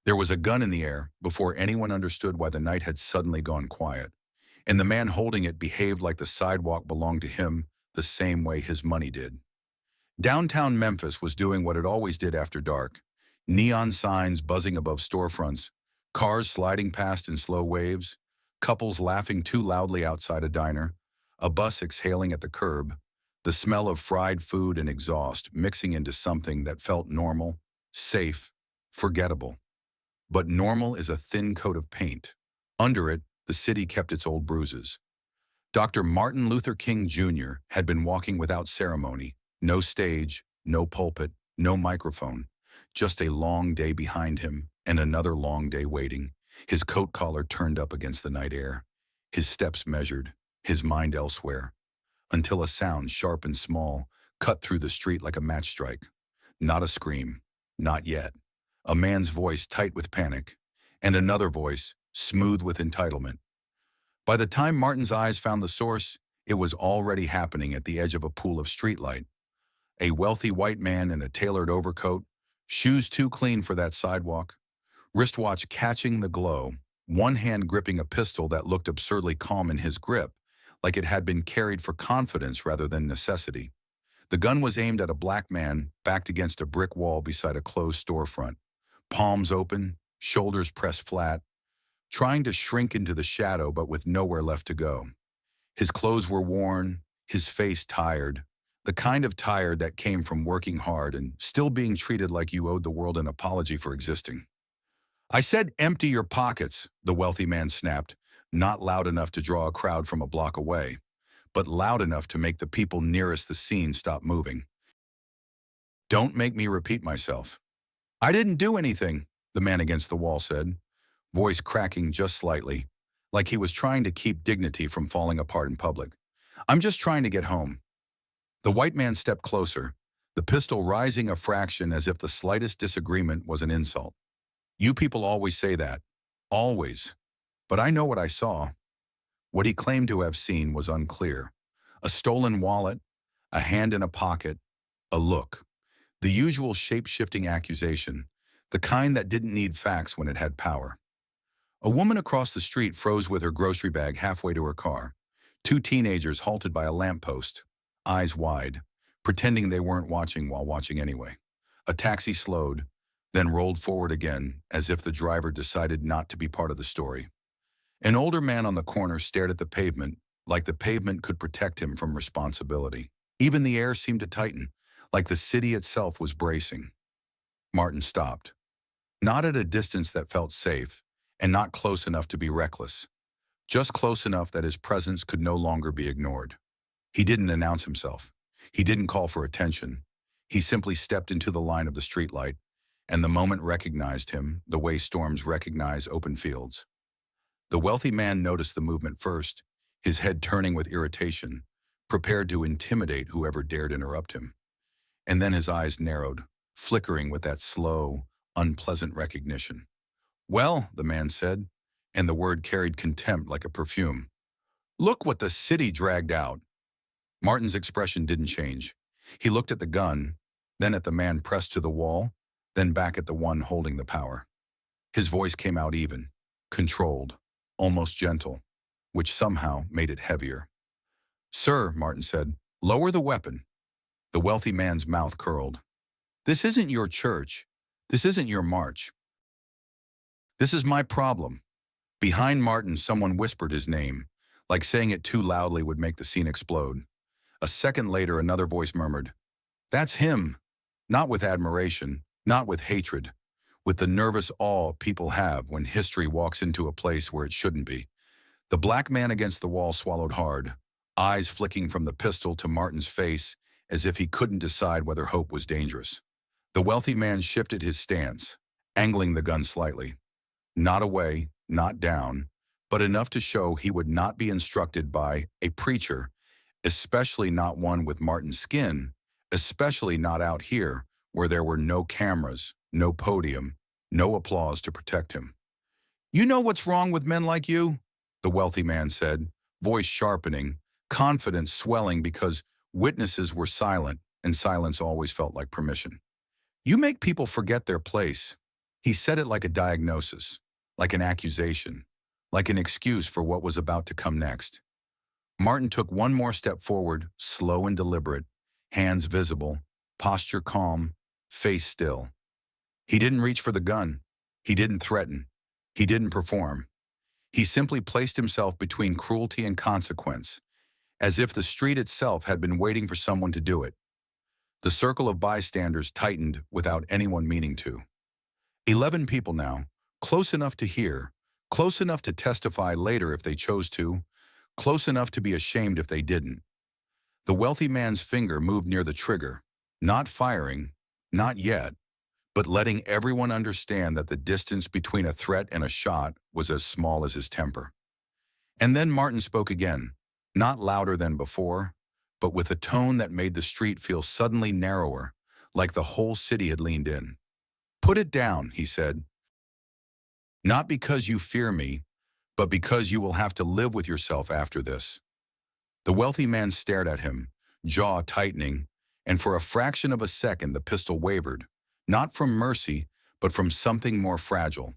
There was a gun in the air before anyone understood why the night had suddenly gone quiet, and the man holding it behaved like the sidewalk belonged to him the same way his money did. Downtown Memphis was doing what it always did after dark. Neon signs buzzing above storefronts, cars sliding past in slow waves, couples laughing too loudly outside a diner, a bus exhaling at the curb, the smell of fried food and exhaust mixing into something that felt normal, safe, forgettable. But normal is a thin coat of paint. Under it, the city kept its old bruises. Dr. Martin Luther King Jr. had been walking without ceremony, no stage, no pulpit, no microphone, just a long day behind him and another long day waiting, his coat collar turned up against the night air, his steps measured, his mind elsewhere, until a sound sharp and small cut through the street like a match strike. Not a scream, not yet. A man's voice tight with panic, and another voice smooth with entitlement. By the time Martin's eyes found the source, it was already happening at the edge of a pool of streetlight. A wealthy white man in a tailored overcoat, shoes too clean for that sidewalk, wristwatch catching the glow, one hand gripping a pistol that looked absurdly calm in his grip, like it had been carried for confidence rather than necessity. The gun was aimed at a black man backed against a brick wall beside a closed storefront, palms open, shoulders pressed flat, trying to shrink into the shadow but with nowhere left to go. His clothes were worn, his face tired, the kind of tired that came from working hard and still being treated like you owed the world an apology for existing. "I said empty your pockets," the wealthy man snapped, not loud enough to draw a crowd from a block away, but loud enough to make the people nearest the scene stop moving. "Don't make me repeat myself." "I didn't do anything," the man against the wall said, voice cracking just slightly, like he was trying to keep dignity from falling apart in public. "I'm just trying to get home." The white man stepped closer, the pistol rising a fraction as if the slightest disagreement was an insult. "You people always say that. Always. But I know what I saw." What he claimed to have seen was unclear. A stolen wallet, a hand in a pocket, a look. The usual shape-shifting accusation, the kind that didn't need facts when it had power. A woman across the street froze with her grocery bag halfway to her car. Two teenagers halted by a lamppost, eyes wide, pretending they weren't watching while watching anyway. A taxi slowed, then rolled forward again as if the driver decided not to be part of the story. An older man on the corner stared at the pavement, like the pavement could protect him from responsibility. Even the air seemed to tighten, like the city itself was bracing. Martin stopped. Not at a distance that felt safe, and not close enough to be reckless. Just close enough that his presence could no longer be ignored. He didn't announce himself. He didn't call for attention. He simply stepped into the line of the streetlight, and the moment recognized him the way storms recognize open fields. The wealthy man noticed the movement first, his head turning with irritation, prepared to intimidate whoever dared interrupt him. And then his eyes narrowed, flickering with that slow, unpleasant recognition. "Well," the man said, and the word carried contempt like a perfume. "Look what the city dragged out." Martin's expression didn't change. He looked at the gun, then at the man pressed to the wall, then back at the one holding the power. His voice came out even, controlled, almost gentle, which somehow made it heavier. "Sir," Martin said, "lower the weapon." The wealthy man's mouth curled. "This isn't your church. This isn't your march. This is my problem." Behind Martin, someone whispered his name, like saying it too loudly would make the scene explode. A second later, another voice murmured, "That's him." Not with admiration, not with hatred, with the nervous awe people have when history walks into a place where it shouldn't be. The black man against the wall swallowed hard, eyes flicking from the pistol to Martin's face as if he couldn't decide whether hope was dangerous. The wealthy man shifted his stance, angling the gun slightly. Not away, not down, but enough to show he would not be instructed by a preacher, especially not one with Martin's skin, especially not out here where there were no cameras, no podium, no applause to protect him. "You know what's wrong with men like you?" the wealthy man said, voice sharpening, confidence swelling because witnesses were silent and silence always felt like permission. "You make people forget their place." He said it like a diagnosis, like an accusation, like an excuse for what was about to come next. Martin took one more step forward, slow and deliberate, hands visible, posture calm, face still. He didn't reach for the gun. He didn't threaten. He didn't perform. He simply placed himself between cruelty and consequence, as if the street itself had been waiting for someone to do it. The circle of bystanders tightened without anyone meaning to. 11 people now, close enough to hear, close enough to testify later if they chose to, close enough to be ashamed if they didn't. The wealthy man's finger moved near the trigger, not firing, not yet, but letting everyone understand that the distance between a threat and a shot was as small as his temper. And then Martin spoke again, not louder than before, but with a tone that made the street feel suddenly narrower, like the whole city had leaned in. "Put it down," he said. "Not because you fear me, but because you will have to live with yourself after this." The wealthy man stared at him, jaw tightening, and for a fraction of a second the pistol wavered, not from mercy, but from something more fragile.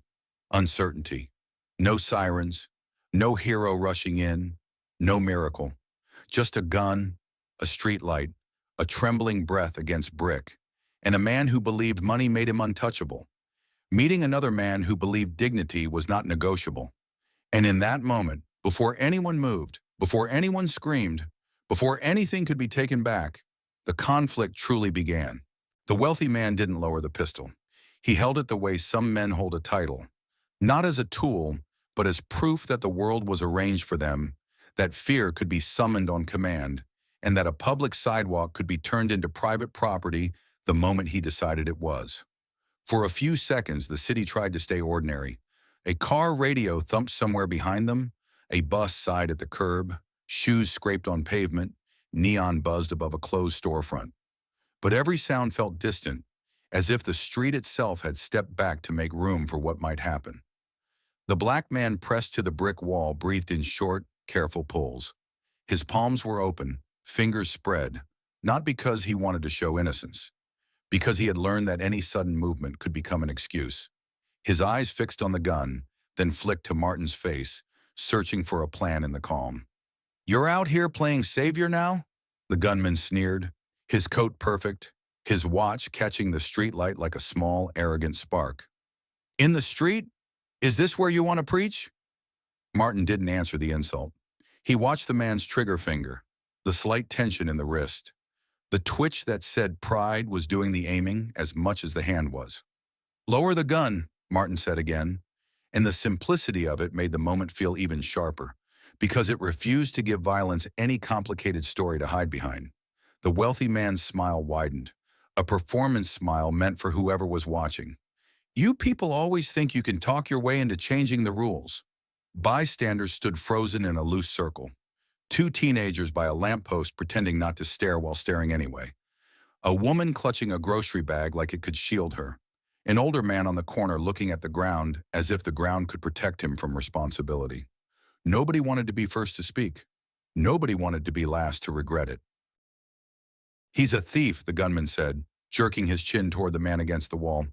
Uncertainty. No sirens, no hero rushing in, no miracle. Just a gun, a streetlight, a trembling breath against brick, and a man who believed money made him untouchable, meeting another man who believed dignity was not negotiable. And in that moment, before anyone moved, before anyone screamed, before anything could be taken back, the conflict truly began. The wealthy man didn't lower the pistol. He held it the way some men hold a title, not as a tool, but as proof that the world was arranged for them, that fear could be summoned on command, and that a public sidewalk could be turned into private property the moment he decided it was. For a few seconds, the city tried to stay ordinary. A car radio thumped somewhere behind them, a bus sighed at the curb, shoes scraped on pavement, neon buzzed above a closed storefront. But every sound felt distant, as if the street itself had stepped back to make room for what might happen. The black man pressed to the brick wall breathed in short, careful pulls. His palms were open, fingers spread, not because he wanted to show innocence, because he had learned that any sudden movement could become an excuse. His eyes fixed on the gun, then flicked to Martin's face, searching for a plan in the calm. "You're out here playing savior now?" The gunman sneered, his coat perfect, his watch catching the streetlight like a small, arrogant spark. "In the street? Is this where you want to preach?" Martin didn't answer the insult. He watched the man's trigger finger, the slight tension in the wrist. The twitch that said pride was doing the aiming as much as the hand was. "Lower the gun," Martin said again, and the simplicity of it made the moment feel even sharper, because it refused to give violence any complicated story to hide behind. The wealthy man's smile widened, a performance smile meant for whoever was watching. "You people always think you can talk your way into changing the rules." Bystanders stood frozen in a loose circle. Two teenagers by a lamppost pretending not to stare while staring anyway. A woman clutching a grocery bag like it could shield her. An older man on the corner looking at the ground as if the ground could protect him from responsibility. Nobody wanted to be first to speak. Nobody wanted to be last to regret it. "He's a thief," the gunman said, jerking his chin toward the man against the wall.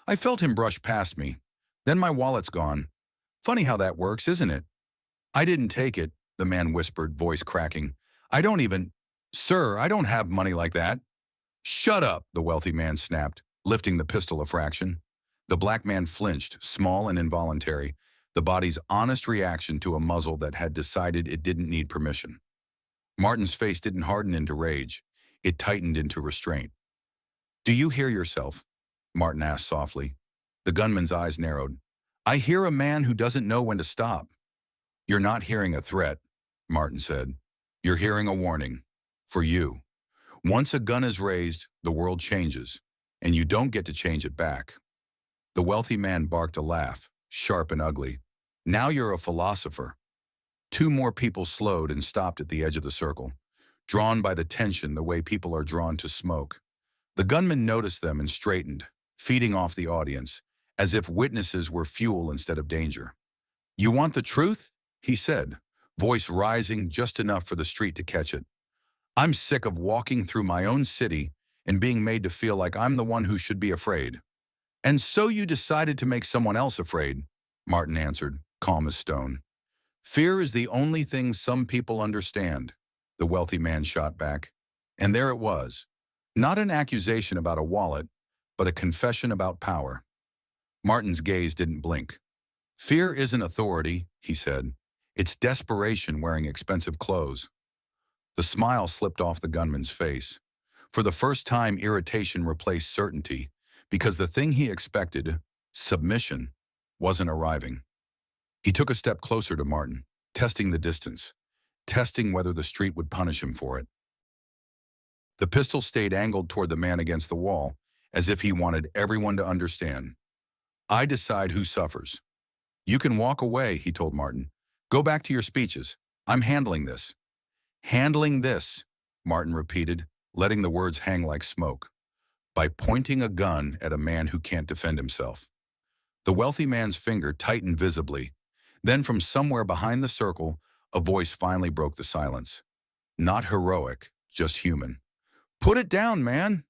"I felt him brush past me. Then my wallet's gone. Funny how that works, isn't it?" "I didn't take it," the man whispered, voice cracking. "I don't even... Sir, I don't have money like that." "Shut up," the wealthy man snapped, lifting the pistol a fraction. The black man flinched, small and involuntary, the body's honest reaction to a muzzle that had decided it didn't need permission. Martin's face didn't harden into rage. It tightened into restraint. "Do you hear yourself?" Martin asked softly. The gunman's eyes narrowed. "I hear a man who doesn't know when to stop." "You're not hearing a threat," Martin said. "You're hearing a warning. For you. Once a gun is raised, the world changes, and you don't get to change it back." The wealthy man barked a laugh, sharp and ugly. "Now you're a philosopher." Two more people slowed and stopped at the edge of the circle, drawn by the tension the way people are drawn to smoke. The gunman noticed them and straightened, feeding off the audience, as if witnesses were fuel instead of danger. "You want the truth?" he said, voice rising just enough for the street to catch it. "I'm sick of walking through my own city and being made to feel like I'm the one who should be afraid." "And so you decided to make someone else afraid," Martin answered, calm as stone. "Fear is the only thing some people understand," the wealthy man shot back. And there it was. Not an accusation about a wallet, but a confession about power. Martin's gaze didn't blink. "Fear isn't authority," he said. "It's desperation wearing expensive clothes." The smile slipped off the gunman's face. For the first time, irritation replaced certainty, because the thing he expected, submission, wasn't arriving. He took a step closer to Martin, testing the distance, testing whether the street would punish him for it. The pistol stayed angled toward the man against the wall, as if he wanted everyone to understand. "I decide who suffers." "You can walk away," he told Martin. "Go back to your speeches. I'm handling this." "Handling this," Martin repeated, letting the words hang like smoke. "By pointing a gun at a man who can't defend himself." The wealthy man's finger tightened visibly. Then from somewhere behind the circle, a voice finally broke the silence. Not heroic, just human. "Put it down, man!"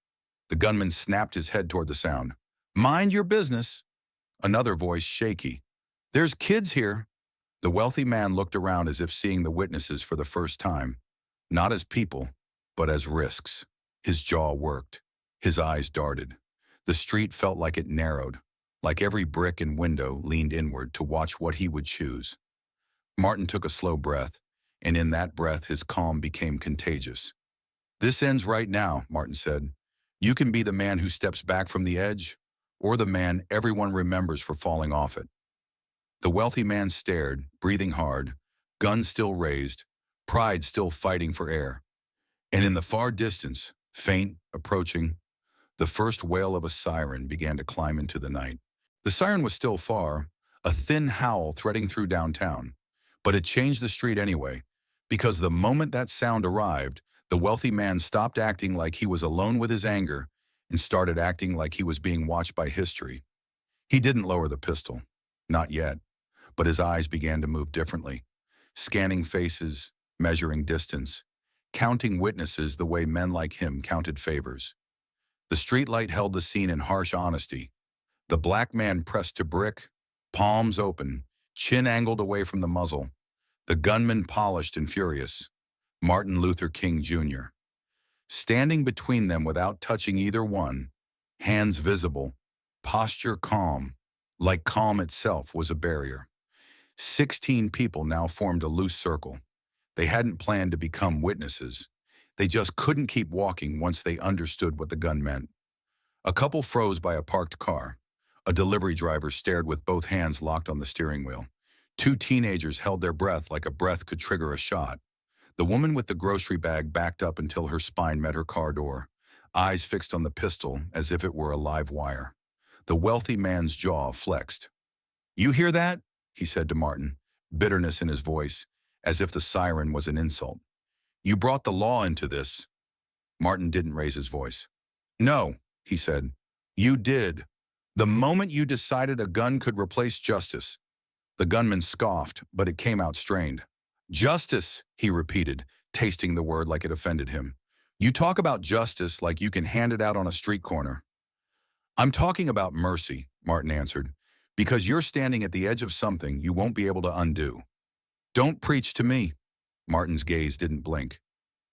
The gunman snapped his head toward the sound. "Mind your business." Another voice, shaky. "There's kids here." The wealthy man looked around as if seeing the witnesses for the first time. Not as people, but as risks. His jaw worked. His eyes darted. The street felt like it narrowed, like every brick and window leaned inward to watch what he would choose. Martin took a slow breath, and in that breath his calm became contagious. "This ends right now," Martin said. "You can be the man who steps back from the edge, or the man everyone remembers for falling off it." The wealthy man stared, breathing hard, gun still raised, pride still fighting for air. And in the far distance, faint, approaching, the first wail of a siren began to climb into the night. The siren was still far, a thin howl threading through downtown. But it changed the street anyway, because the moment that sound arrived, the wealthy man stopped acting like he was alone with his anger and started acting like he was being watched by history. He didn't lower the pistol. Not yet. But his eyes began to move differently, scanning faces, measuring distance, counting witnesses the way men like him counted favors. The streetlight held the scene in harsh honesty. The black man pressed to brick, palms open, chin angled away from the muzzle. The gunman polished and furious. Martin Luther King Jr. Standing between them without touching either one, hands visible, posture calm, like calm itself was a barrier. 16 people now formed a loose circle. They hadn't planned to become witnesses. They just couldn't keep walking once they understood what the gun meant. A couple froze by a parked car. A delivery driver stared with both hands locked on the steering wheel. Two teenagers held their breath like a breath could trigger a shot. The woman with the grocery bag backed up until her spine met her car door, eyes fixed on the pistol as if it were a live wire. The wealthy man's jaw flexed. "You hear that?" he said to Martin, bitterness in his voice, as if the siren was an insult. "You brought the law into this." Martin didn't raise his voice. "No," he said. "You did. The moment you decided a gun could replace justice." The gunman scoffed, but it came out strained. "Justice," he repeated, tasting the word like it offended him. "You talk about justice like you can hand it out on a street corner." "I'm talking about mercy," Martin answered, "because you're standing at the edge of something you won't be able to undo." "Don't preach to me." Martin's gaze didn't blink.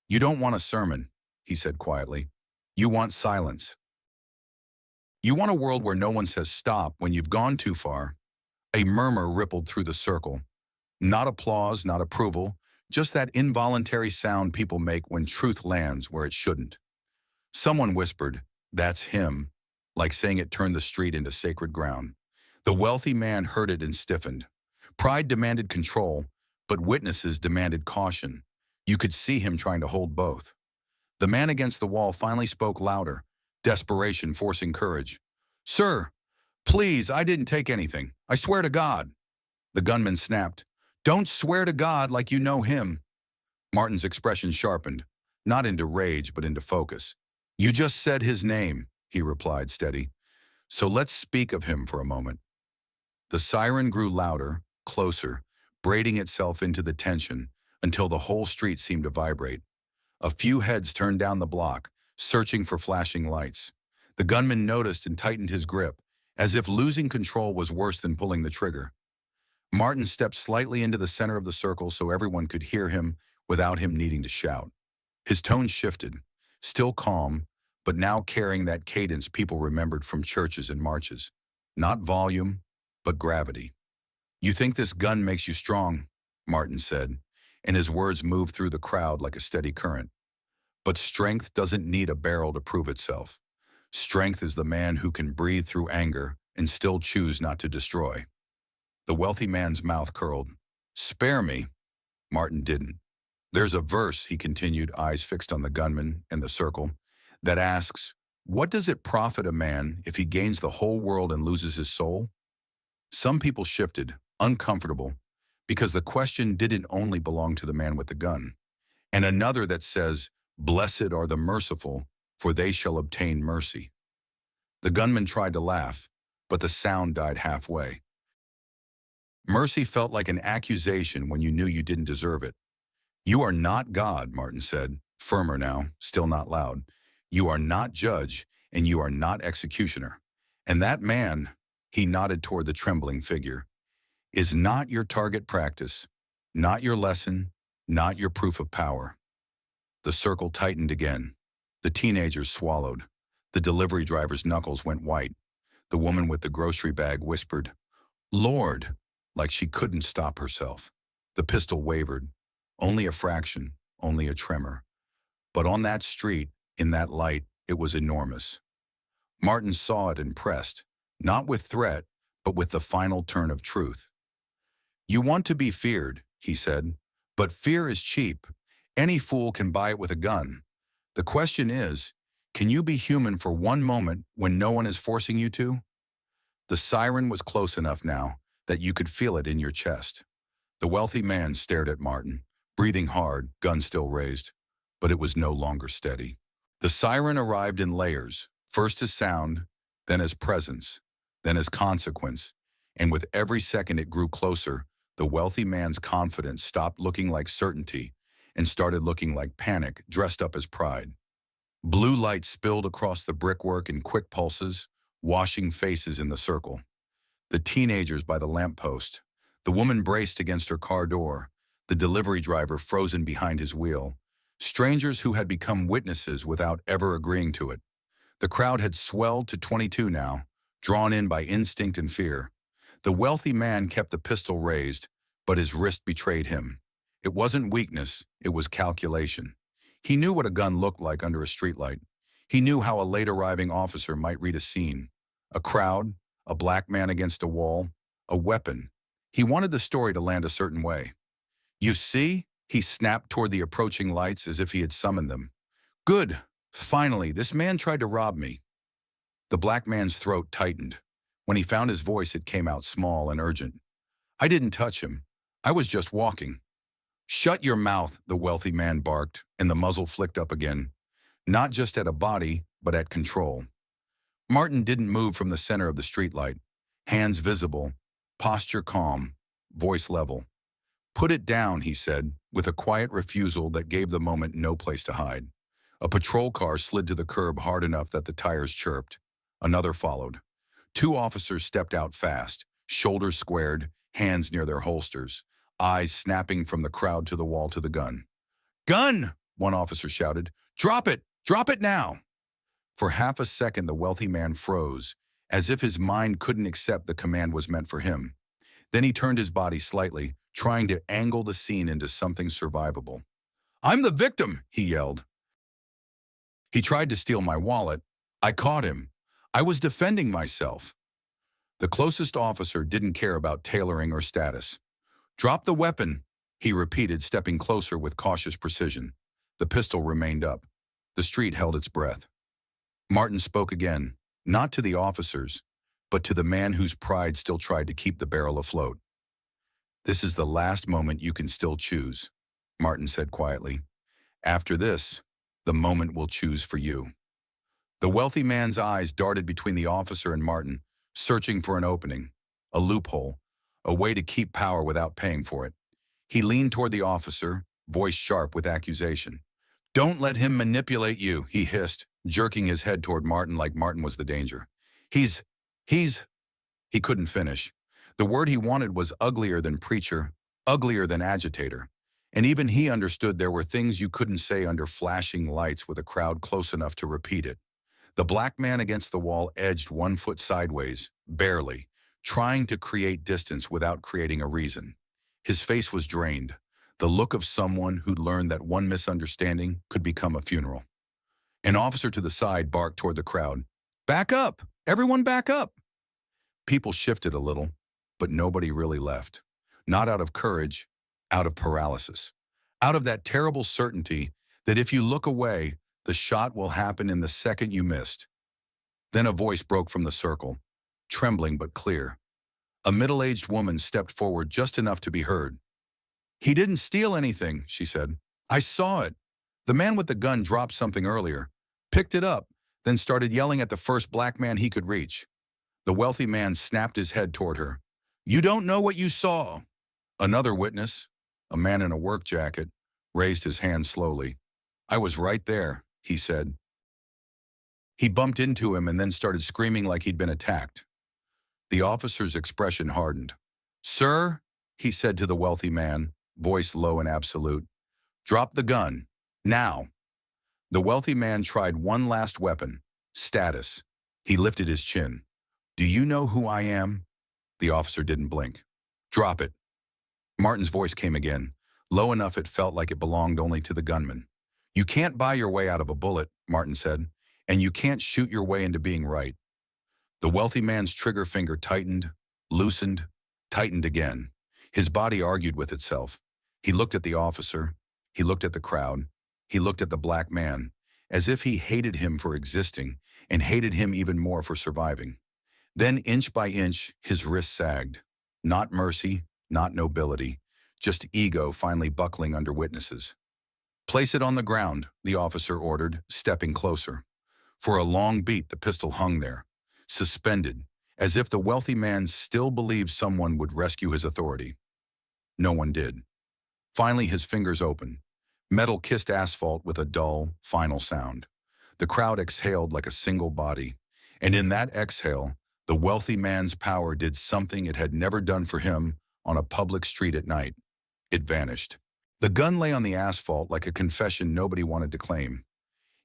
"You don't want a sermon," he said quietly. "You want silence. You want a world where no one says stop when you've gone too far." A murmur rippled through the circle. Not applause, not approval, just that involuntary sound people make when truth lands where it shouldn't. Someone whispered, "That's him," like saying it turned the street into sacred ground. The wealthy man heard it and stiffened. Pride demanded control, but witnesses demanded caution. You could see him trying to hold both. The man against the wall finally spoke louder, desperation forcing courage. "Sir, please, I didn't take anything. I swear to God." The gunman snapped, "Don't swear to God like you know him." Martin's expression sharpened, not into rage but into focus. "You just said his name," he replied, steady. "So let's speak of him for a moment." The siren grew louder, closer, braiding itself into the tension until the whole street seemed to vibrate. A few heads turned down the block, searching for flashing lights. The gunman noticed and tightened his grip, as if losing control was worse than pulling the trigger. Martin stepped slightly into the center of the circle so everyone could hear him without him needing to shout. His tone shifted, still calm, but now carrying that cadence people remembered from churches and marches. Not volume, but gravity. "You think this gun makes you strong," Martin said, and his words moved through the crowd like a steady current. "But strength doesn't need a barrel to prove itself. Strength is the man who can breathe through anger and still choose not to destroy." The wealthy man's mouth curled. "Spare me." Martin didn't. "There's a verse," he continued, eyes fixed on the gunman and the circle, "that asks, 'What does it profit a man if he gains the whole world and loses his soul?'" Some people shifted, uncomfortable, because the question didn't only belong to the man with the gun. And another that says, "Blessed are the merciful, for they shall obtain mercy." The gunman tried to laugh, but the sound died halfway. Mercy felt like an accusation when you knew you didn't deserve it. "You are not God," Martin said, firmer now, still not loud. "You are not judge, and you are not executioner. And that man," he nodded toward the trembling figure, "is not your target practice, not your lesson, not your proof of power." The circle tightened again. The teenagers swallowed. The delivery driver's knuckles went white. The woman with the grocery bag whispered, "Lord," like she couldn't stop herself. The pistol wavered. Only a fraction, only a tremor. But on that street, in that light, it was enormous. Martin saw it and pressed, not with threat, but with the final turn of truth. "You want to be feared," he said, "but fear is cheap. Any fool can buy it with a gun. The question is, can you be human for one moment when no one is forcing you to?" The siren was close enough now that you could feel it in your chest. The wealthy man stared at Martin, breathing hard, gun still raised, but it was no longer steady. The siren arrived in layers, first as sound, then as presence, then as consequence, and with every second it grew closer, the wealthy man's confidence stopped looking like certainty and started looking like panic dressed up as pride. Blue light spilled across the brickwork in quick pulses, washing faces in the circle. The teenagers by the lamppost, the woman braced against her car door, the delivery driver frozen behind his wheel, strangers who had become witnesses without ever agreeing to it. The crowd had swelled to 22 now, drawn in by instinct and fear. The wealthy man kept the pistol raised, but his wrist betrayed him. It wasn't weakness, it was calculation. He knew what a gun looked like under a streetlight. He knew how a late arriving officer might read a scene. A crowd, a black man against a wall, a weapon. He wanted the story to land a certain way. "You see?" He snapped toward the approaching lights as if he had summoned them. "Good. Finally, this man tried to rob me." The black man's throat tightened. When he found his voice, it came out small and urgent. "I didn't touch him. I was just walking." "Shut your mouth," the wealthy man barked, and the muzzle flicked up again. Not just at a body, but at control. Martin didn't move from the center of the streetlight. Hands visible, posture calm, voice level. "Put it down," he said, with a quiet refusal that gave the moment no place to hide. A patrol car slid to the curb hard enough that the tires chirped. Another followed. Two officers stepped out fast, shoulders squared, hands near their holsters, eyes snapping from the crowd to the wall to the gun. "Gun!" one officer shouted. "Drop it! Drop it now!" For half a second, the wealthy man froze, as if his mind couldn't accept the command was meant for him. Then he turned his body slightly, trying to angle the scene into something survivable. "I'm the victim!" he yelled. "He tried to steal my wallet. I caught him. I was defending myself." The closest officer didn't care about tailoring or status. "Drop the weapon," he repeated, stepping closer with cautious precision. The pistol remained up. The street held its breath. Martin spoke again, not to the officers, but to the man whose pride still tried to keep the barrel afloat. "This is the last moment you can still choose," Martin said quietly. "After this, the moment will choose for you." The wealthy man's eyes darted between the officer and Martin, searching for an opening, a loophole, a way to keep power without paying for it. He leaned toward the officer, voice sharp with accusation. "Don't let him manipulate you," he hissed, jerking his head toward Martin like Martin was the danger. He's He couldn't finish. The word he wanted was uglier than preacher, uglier than agitator. And even he understood there were things you couldn't say under flashing lights with a crowd close enough to repeat it. The black man against the wall edged 1 foot sideways, barely, trying to create distance without creating a reason. His face was drained, the look of someone who'd learned that one misunderstanding could become a funeral. An officer to the side barked toward the crowd, "Back up! Everyone back up!" People shifted a little, but nobody really left. Not out of courage, out of paralysis. Out of that terrible certainty that if you look away, the shot will happen in the second you missed. Then a voice broke from the circle, trembling but clear. A middle-aged woman stepped forward just enough to be heard. "He didn't steal anything," she said. "I saw it. The man with the gun dropped something earlier, picked it up, then started yelling at the first black man he could reach." The wealthy man snapped his head toward her. "You don't know what you saw." Another witness, a man in a work jacket, raised his hand slowly. "I was right there," he said. He bumped into him and then started screaming like he'd been attacked. The officer's expression hardened. "Sir," he said to the wealthy man, voice low and absolute, "drop the gun, now." The wealthy man tried one last weapon, status. He lifted his chin. "Do you know who I am?" The officer didn't blink. "Drop it." Martin's voice came again, low enough it felt like it belonged only to the gunman. "You can't buy your way out of a bullet," Martin said, "and you can't shoot your way into being right." The wealthy man's trigger finger tightened, loosened, tightened again. His body argued with itself. He looked at the officer. He looked at the crowd. He looked at the black man, as if he hated him for existing and hated him even more for surviving. Then, inch by inch, his wrist sagged. Not mercy, not nobility, just ego finally buckling under witnesses. "Place it on the ground," the officer ordered, stepping closer. For a long beat, the pistol hung there, suspended, as if the wealthy man still believed someone would rescue his authority. No one did. Finally, his fingers opened. Metal kissed asphalt with a dull, final sound. The crowd exhaled like a single body, and in that exhale, the wealthy man's power did something it had never done for him on a public street at night. It vanished. The gun lay on the asphalt like a confession nobody wanted to claim.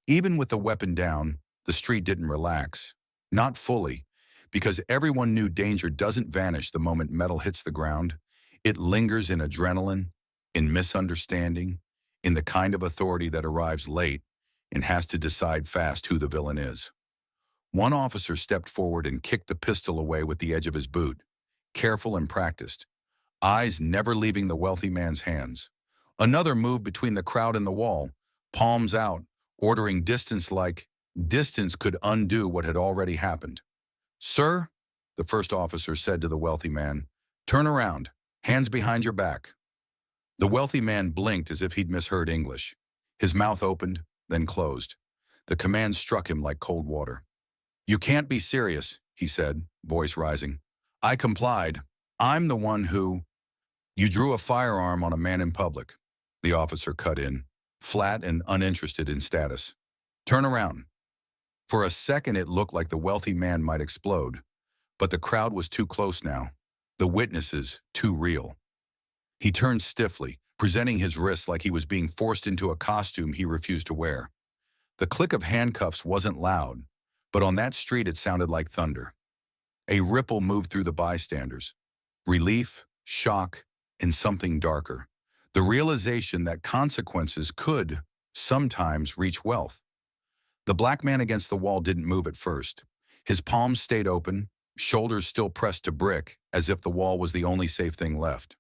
Even with the weapon down, the street didn't relax. Not fully, because everyone knew danger doesn't vanish the moment metal hits the ground. It lingers in adrenaline, in misunderstanding, in the kind of authority that arrives late and has to decide fast who the villain is. One officer stepped forward and kicked the pistol away with the edge of his boot, careful and practiced, eyes never leaving the wealthy man's hands. Another moved between the crowd and the wall, palms out, ordering distance like distance could undo what had already happened. "Sir," the first officer said to the wealthy man, "turn around, hands behind your back." The wealthy man blinked as if he'd misheard English. His mouth opened, then closed. The command struck him like cold water. "You can't be serious," he said, voice rising. "I complied. I'm the one who—" "You drew a firearm on a man in public," the officer cut in, flat and uninterested in status. "Turn around." For a second it looked like the wealthy man might explode, but the crowd was too close now, the witnesses too real. He turned stiffly, presenting his wrists like he was being forced into a costume he refused to wear. The click of handcuffs wasn't loud, but on that street it sounded like thunder. A ripple moved through the bystanders. Relief, shock, and something darker. The realization that consequences could, sometimes, reach wealth. The black man against the wall didn't move at first. His palms stayed open, shoulders still pressed to brick, as if the wall was the only safe thing left.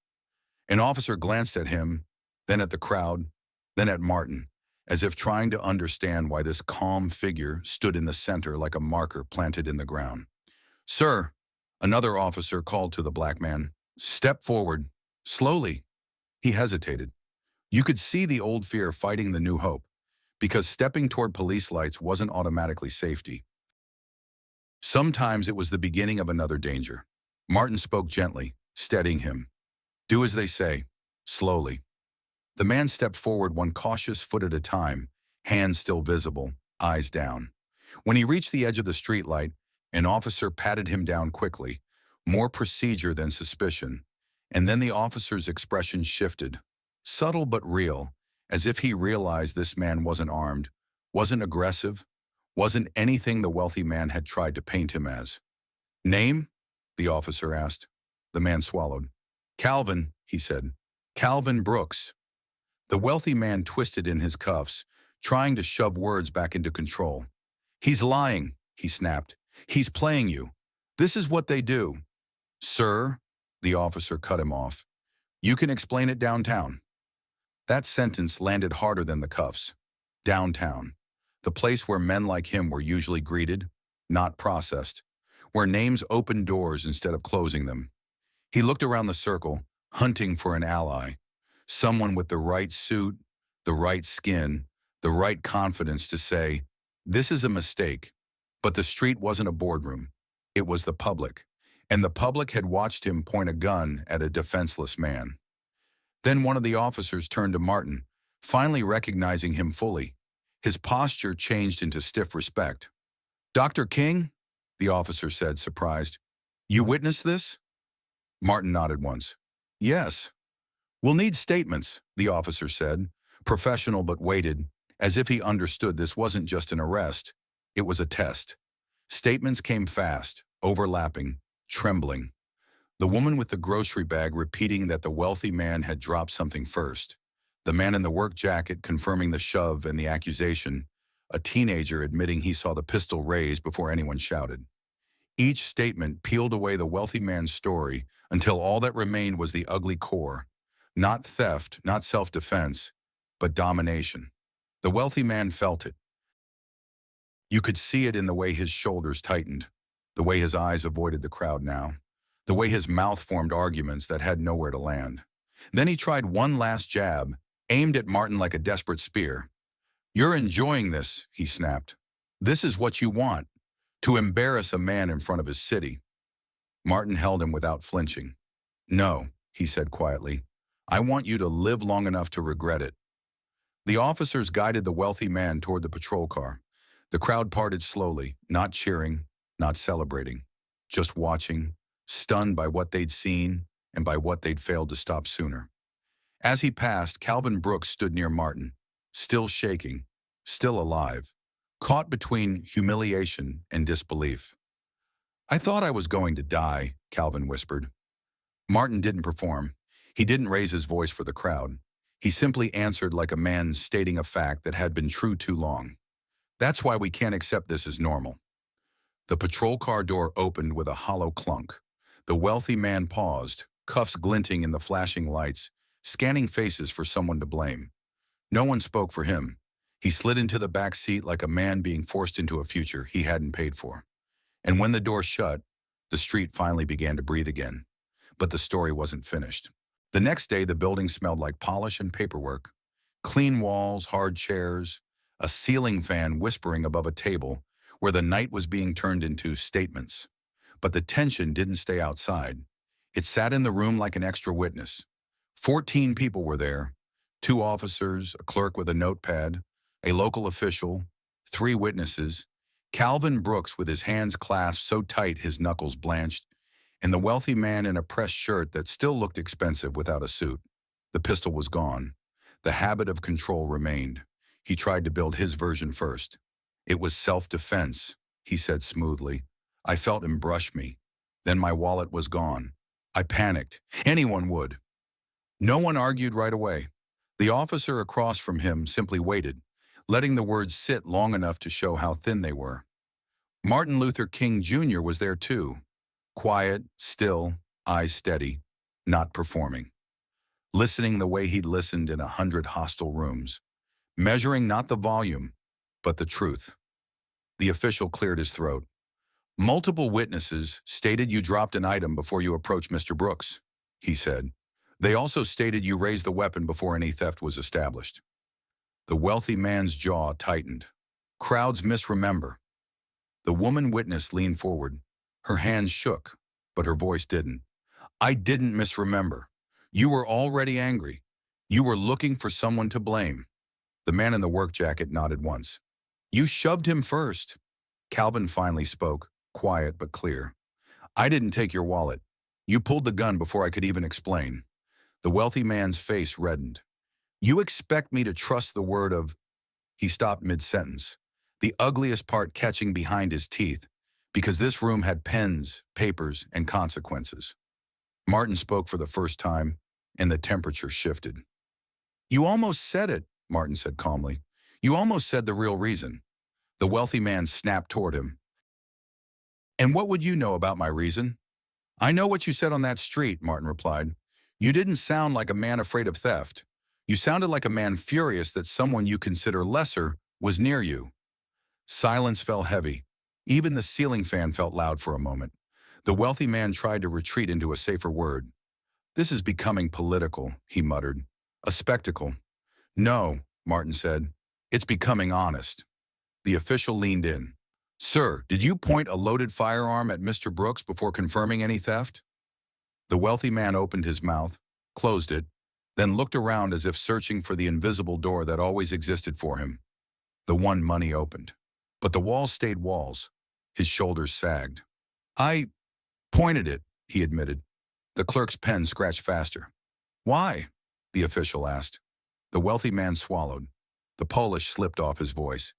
An officer glanced at him, then at the crowd, then at Martin, as if trying to understand why this calm figure stood in the center like a marker planted in the ground. "Sir," another officer called to the black man, "step forward, slowly." He hesitated. You could see the old fear fighting the new hope, because stepping toward police lights wasn't automatically safety. Sometimes it was the beginning of another danger. Martin spoke gently, steadying him. "Do as they say, slowly." The man stepped forward one cautious foot at a time, hands still visible, eyes down. When he reached the edge of the streetlight, an officer patted him down quickly, More procedure than suspicion. And then the officer's expression shifted. Subtle but real, as if he realized this man wasn't armed, wasn't aggressive, wasn't anything the wealthy man had tried to paint him as. Name? The officer asked. The man swallowed. Calvin, he said. Calvin Brooks. The wealthy man twisted in his cuffs, trying to shove words back into control. He's lying, he snapped. He's playing you. This is what they do. Sir, the officer cut him off. You can explain it downtown. That sentence landed harder than the cuffs. Downtown. The place where men like him were usually greeted, not processed. Where names opened doors instead of closing them. He looked around the circle, hunting for an ally. Someone with the right suit, the right skin, the right confidence to say, this is a mistake. But the street wasn't a boardroom. It was the public. And the public had watched him point a gun at a defenseless man. Then one of the officers turned to Martin, finally recognizing him fully. His posture changed into stiff respect. Dr. King? The officer said, surprised. You witnessed this? Martin nodded once. Yes. We'll need statements, the officer said, professional but weighted, as if he understood this wasn't just an arrest, it was a test. Statements came fast, overlapping, trembling. The woman with the grocery bag repeating that the wealthy man had dropped something first. The man in the work jacket confirming the shove and the accusation. A teenager admitting he saw the pistol raised before anyone shouted. Each statement peeled away the wealthy man's story until all that remained was the ugly core. Not theft, not self-defense, but domination. The wealthy man felt it. You could see it in the way his shoulders tightened, the way his eyes avoided the crowd now, the way his mouth formed arguments that had nowhere to land. Then he tried one last jab, aimed at Martin like a desperate spear. You're enjoying this, he snapped. This is what you want, to embarrass a man in front of his city. Martin held him without flinching. No, he said quietly. I want you to live long enough to regret it. The officers guided the wealthy man toward the patrol car. The crowd parted slowly, not cheering, not celebrating, just watching, stunned by what they'd seen and by what they'd failed to stop sooner. As he passed, Calvin Brooks stood near Martin, still shaking, still alive, caught between humiliation and disbelief. I thought I was going to die, Calvin whispered. Martin didn't perform. He didn't raise his voice for the crowd. He simply answered like a man stating a fact that had been true too long. That's why we can't accept this as normal. The patrol car door opened with a hollow clunk. The wealthy man paused, cuffs glinting in the flashing lights, scanning faces for someone to blame. No one spoke for him. He slid into the back seat like a man being forced into a future he hadn't paid for. And when the door shut, the street finally began to breathe again. But the story wasn't finished. The next day, the building smelled like polish and paperwork. Clean walls, hard chairs, a ceiling fan whispering above a table where the night was being turned into statements. But the tension didn't stay outside. It sat in the room like an extra witness. 14 people were there, 2 officers, a clerk with a notepad, a local official, 3 witnesses, Calvin Brooks with his hands clasped so tight his knuckles blanched, and the wealthy man in a pressed shirt that still looked expensive without a suit. The pistol was gone. The habit of control remained. He tried to build his version first. It was self-defense, he said smoothly. I felt him brush me. Then my wallet was gone. I panicked. Anyone would. No one argued right away. The officer across from him simply waited, letting the words sit long enough to show how thin they were. Martin Luther King Jr. was there too. Quiet, still, eyes steady, not performing. Listening the way he'd listened in 100 hostile rooms. Measuring not the volume, but the truth. The official cleared his throat. Multiple witnesses stated you dropped an item before you approached Mr. Brooks, he said. They also stated you raised the weapon before any theft was established. The wealthy man's jaw tightened. Crowds misremember. The woman witness leaned forward. Her hands shook, but her voice didn't. I didn't misremember. You were already angry. You were looking for someone to blame. The man in the work jacket nodded once. You shoved him first. Calvin finally spoke, quiet but clear. I didn't take your wallet. You pulled the gun before I could even explain. The wealthy man's face reddened. You expect me to trust the word of... He stopped mid-sentence, the ugliest part catching behind his teeth, because this room had pens, papers, and consequences. Martin spoke for the first time, and the temperature shifted. You almost said it, Martin said calmly. You almost said the real reason. The wealthy man snapped toward him. And what would you know about my reason? I know what you said on that street, Martin replied. You didn't sound like a man afraid of theft. You sounded like a man furious that someone you consider lesser was near you. Silence fell heavy. Even the ceiling fan felt loud for a moment. The wealthy man tried to retreat into a safer word. This is becoming political, he muttered. A spectacle. No, Martin said. It's becoming honest. The official leaned in. Sir, did you point a loaded firearm at Mr. Brooks before confirming any theft? The wealthy man opened his mouth, closed it, then looked around as if searching for the invisible door that always existed for him. The one money opened. But the walls stayed walls. His shoulders sagged. I pointed it, he admitted. The clerk's pen scratched faster. Why? The official asked. The wealthy man swallowed. The Polish slipped off his voice.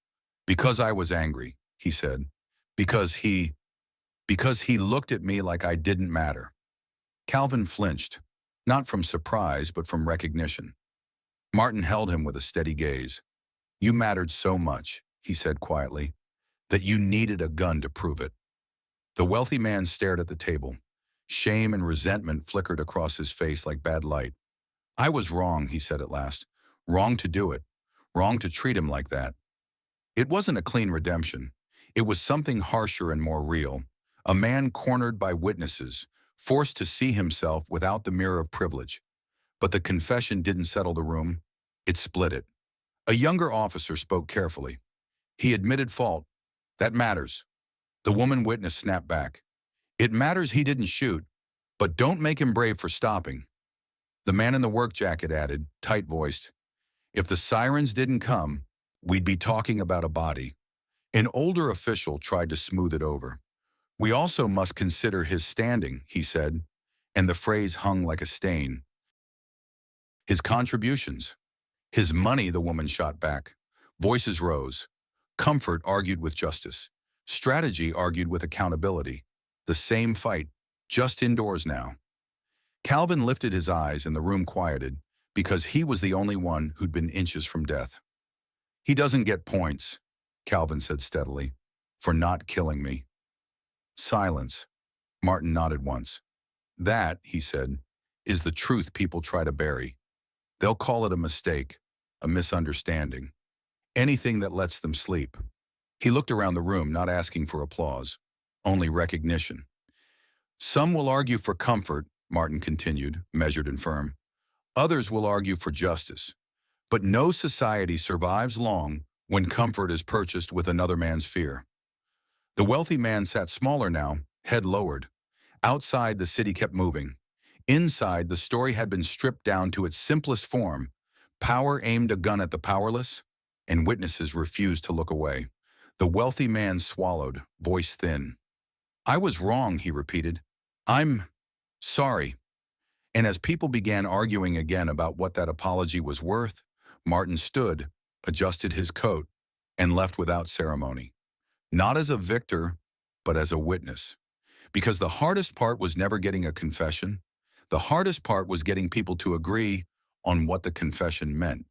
Because I was angry, he said. Because he looked at me like I didn't matter. Calvin flinched, not from surprise, but from recognition. Martin held him with a steady gaze. You mattered so much, he said quietly, that you needed a gun to prove it. The wealthy man stared at the table. Shame and resentment flickered across his face like bad light. I was wrong, he said at last. Wrong to do it. Wrong to treat him like that. It wasn't a clean redemption. It was something harsher and more real. A man cornered by witnesses, forced to see himself without the mirror of privilege. But the confession didn't settle the room. It split it. A younger officer spoke carefully. He admitted fault. That matters. The woman witness snapped back. It matters he didn't shoot, but don't make him brave for stopping. The man in the work jacket added, tight-voiced, if the sirens didn't come, we'd be talking about a body. An older official tried to smooth it over. We also must consider his standing, he said, and the phrase hung like a stain. His contributions. His money, the woman shot back. Voices rose. Comfort argued with justice. Strategy argued with accountability. The same fight, just indoors now. Calvin lifted his eyes and the room quieted because he was the only one who'd been inches from death. He doesn't get points, Calvin said steadily, for not killing me. Silence. Martin nodded once. That, he said, is the truth people try to bury. They'll call it a mistake, a misunderstanding, anything that lets them sleep. He looked around the room, not asking for applause, only recognition. Some will argue for comfort, Martin continued, measured and firm. Others will argue for justice. But no society survives long when comfort is purchased with another man's fear. The wealthy man sat smaller now, head lowered. Outside, the city kept moving. Inside, the story had been stripped down to its simplest form. Power aimed a gun at the powerless, and witnesses refused to look away. The wealthy man swallowed, voice thin. I was wrong, he repeated. I'm sorry. And as people began arguing again about what that apology was worth, Martin stood, adjusted his coat, and left without ceremony. Not as a victor, but as a witness. Because the hardest part was never getting a confession. The hardest part was getting people to agree on what the confession meant.